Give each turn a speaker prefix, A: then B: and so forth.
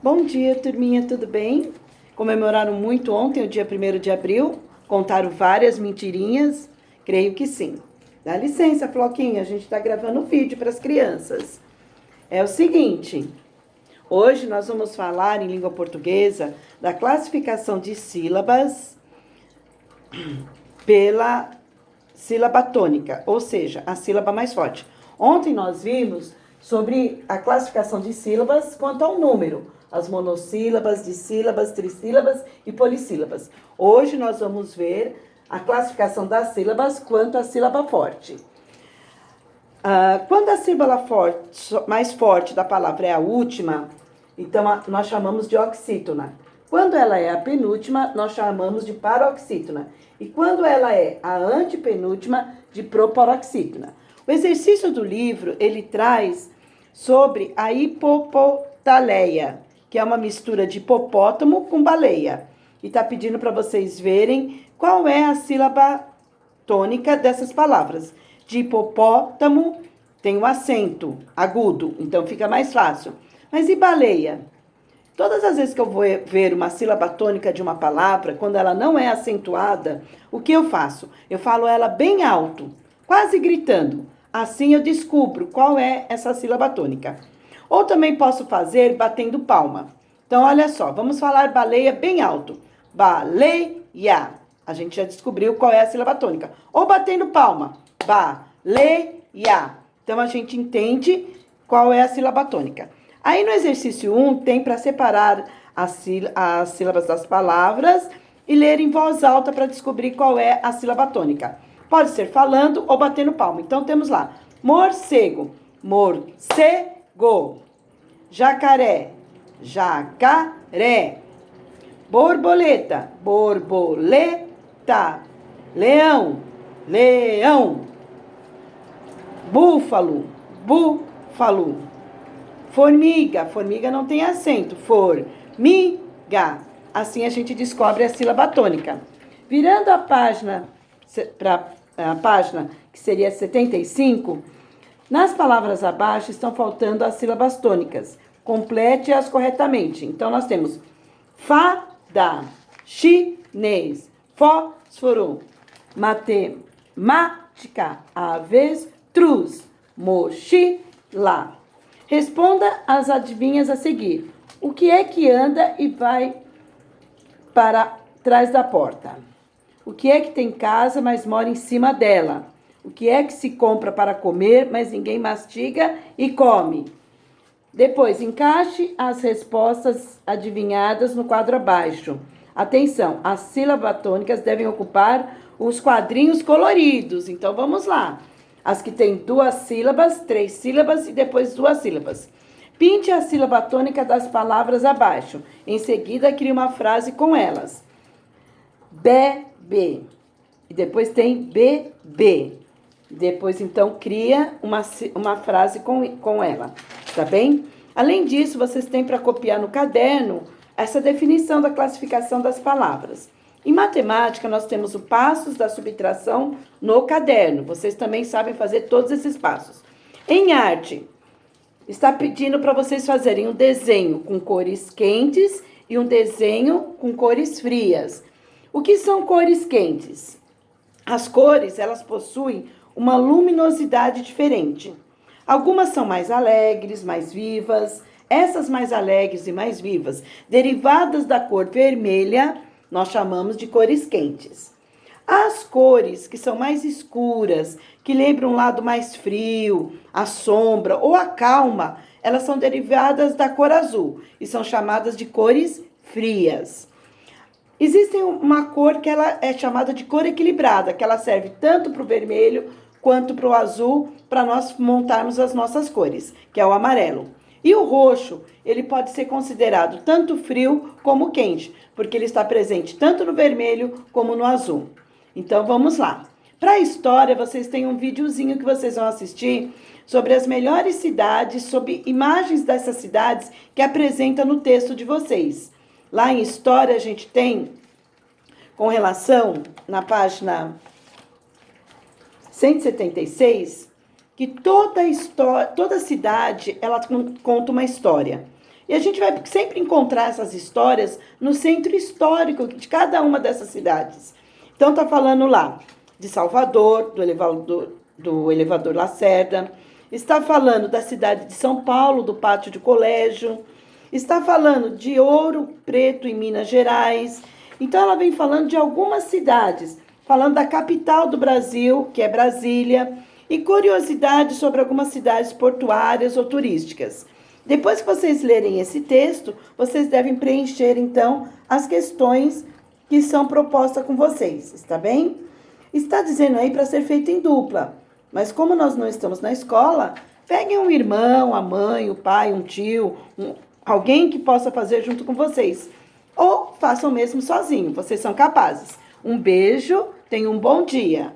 A: Bom dia, turminha, tudo bem? Comemoraram muito ontem, o dia 1º de abril? Contaram várias mentirinhas? Creio que sim. Dá licença, Floquinha, a gente está gravando um vídeo para as crianças. É o seguinte, hoje nós vamos falar em língua portuguesa da classificação de sílabas pela sílaba tônica, ou seja, a sílaba mais forte. Ontem nós vimos sobre a classificação de sílabas quanto ao número, as monossílabas, dissílabas, trissílabas e polissílabas. Hoje nós vamos ver a classificação das sílabas quanto à sílaba forte. Quando a sílaba mais forte da palavra é a última, então nós chamamos de oxítona. Quando ela é a penúltima, nós chamamos de paroxítona. E quando ela é a antepenúltima, de proparoxítona. O exercício do livro, ele traz sobre a hipopotaleia, que é uma mistura de hipopótamo com baleia. E está pedindo para vocês verem qual é a sílaba tônica dessas palavras. De hipopótamo tem um acento agudo, então fica mais fácil. Mas e baleia? Todas as vezes que eu vou ver uma sílaba tônica de uma palavra, quando ela não é acentuada, o que eu faço? Eu falo ela bem alto, quase gritando. Assim eu descubro qual é essa sílaba tônica. Ou também posso fazer batendo palma. Então, olha só, vamos falar baleia bem alto. Baleia. A gente já descobriu qual é a sílaba tônica. Ou batendo palma. Baleia. Então, a gente entende qual é a sílaba tônica. Aí, no exercício 1, tem para separar as sílabas das palavras e ler em voz alta para descobrir qual é a sílaba tônica. Pode ser falando ou batendo palma. Então, temos lá, morcego, morcego. Jacaré, jacaré. Borboleta, borboleta. Leão, leão. Búfalo, búfalo. Formiga, formiga não tem acento. Formiga. Assim a gente descobre a sílaba tônica. Virando a página para a página que seria 75, nas palavras abaixo estão faltando as sílabas tônicas. Complete-as corretamente. Então, nós temos fada, chinês, fósforo, matemática, avestruz, mochila. Responda as adivinhas a seguir. O que é que anda e vai para trás da porta? O que é que tem casa, mas mora em cima dela? O que é que se compra para comer, mas ninguém mastiga e come? Depois, encaixe as respostas adivinhadas no quadro abaixo. Atenção, as sílabas tônicas devem ocupar os quadrinhos coloridos. Então, vamos lá. As que têm 2 sílabas, 3 sílabas e depois 2 sílabas. Pinte a sílaba tônica das palavras abaixo. Em seguida, crie uma frase com elas. Bebê. E depois tem bebê. Depois, então, cria uma frase com ela. Tá bem? Além disso, vocês têm para copiar no caderno essa definição da classificação das palavras. Em matemática, nós temos os passos da subtração no caderno. Vocês também sabem fazer todos esses passos. Em arte, está pedindo para vocês fazerem um desenho com cores quentes e um desenho com cores frias. O que são cores quentes? As cores, elas possuem uma luminosidade diferente. Algumas são mais alegres, mais vivas. Essas mais alegres e mais vivas, derivadas da cor vermelha, nós chamamos de cores quentes. As cores que são mais escuras, que lembram um lado mais frio, a sombra ou a calma, elas são derivadas da cor azul e são chamadas de cores frias. Existe uma cor que ela é chamada de cor equilibrada, que ela serve tanto para o vermelho quanto para o azul, para nós montarmos as nossas cores, que é o amarelo. E o roxo, ele pode ser considerado tanto frio como quente, porque ele está presente tanto no vermelho como no azul. Então, vamos lá. Para a história, vocês têm um videozinho que vocês vão assistir sobre as melhores cidades, sobre imagens dessas cidades que apresenta no texto de vocês. Lá em história, a gente tem, com relação, na página 176, que toda cidade, ela conta uma história. E a gente vai sempre encontrar essas histórias no centro histórico de cada uma dessas cidades. Então, está falando lá de Salvador, do elevador Lacerda, está falando da cidade de São Paulo, do pátio de colégio, está falando de Ouro Preto, em Minas Gerais. Então, ela vem falando de algumas cidades, falando da capital do Brasil, que é Brasília, e curiosidades sobre algumas cidades portuárias ou turísticas. Depois que vocês lerem esse texto, vocês devem preencher, então, as questões que são propostas com vocês, está bem? Está dizendo aí para ser feito em dupla, mas como nós não estamos na escola, peguem um irmão, a mãe, o pai, um tio, alguém que possa fazer junto com vocês. Ou façam mesmo sozinho, vocês são capazes. Um beijo, tenham um bom dia.